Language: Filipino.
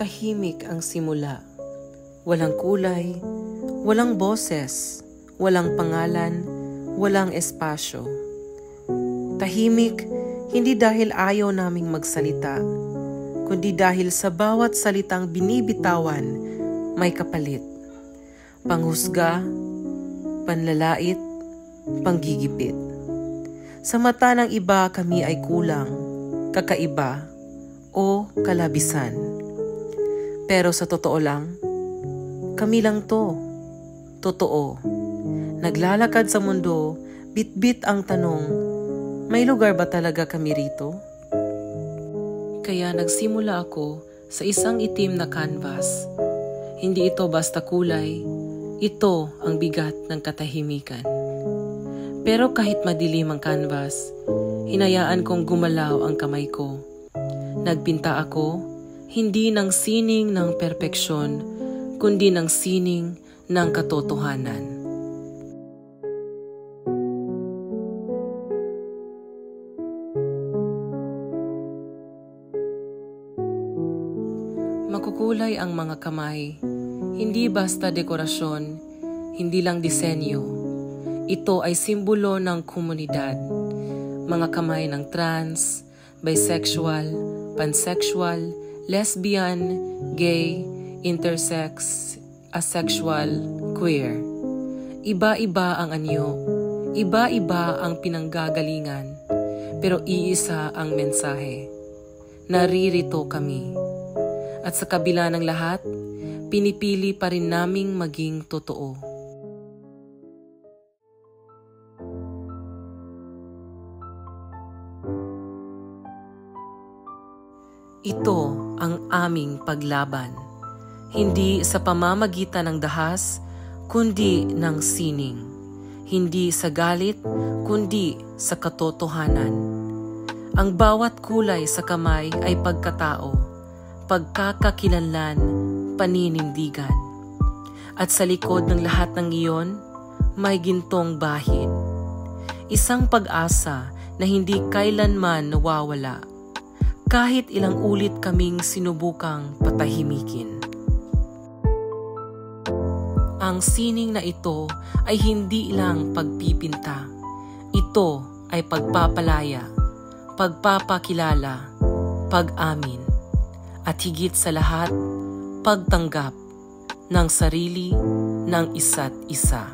tahimik ang simula. Walang kulay, walang boses, walang pangalan, walang espasyo. Tahimik hindi dahil ayaw naming magsalita, kundi dahil sa bawat salitang binibitawan may kapalit. Panghusga, panlalait, panggigipit. Sa mata ng iba kami ay kulang, kakaiba, o kalabisan. Pero sa totoo lang, kami lang to. Totoo. Naglalakad sa mundo, bit-bit ang tanong, may lugar ba talaga kami rito? Kaya nagsimula ako sa isang itim na canvas. Hindi ito basta kulay, ito ang bigat ng katahimikan. Pero kahit madilim ang canvas, hinayaan kong gumalaw ang kamay ko. Nagpinta ako, hindi ng sining ng perpeksyon, kundi ng sining ng katotohanan. Makukulay ang mga kamay, hindi basta dekorasyon, hindi lang disenyo. Ito ay simbolo ng komunidad. Mga kamay ng trans, bisexual, pansexual, lesbian, gay, intersex, asexual, queer. Iba-iba ang anyo, iba-iba ang pinanggagalingan, pero iisa ang mensahe. Naririto kami. At sa kabila ng lahat, pinipili pa rin naming maging totoo. Ito ang aming paglaban, hindi sa pamamagitan ng dahas, kundi ng sining. Hindi sa galit, kundi sa katotohanan. Ang bawat kulay sa kamay ay pagkatao, pagkakakilanlan, paninindigan. At sa likod ng lahat ng iyon, may gintong bahid. Isang pag-asa na hindi kailanman nawawala. Kahit ilang ulit kaming sinubukang patahimikin. Ang sining na ito ay hindi lang pagpipinta. Ito ay pagpapalaya, pagpapakilala, pag-amin, at higit sa lahat, pagtanggap ng sarili ng isa't isa.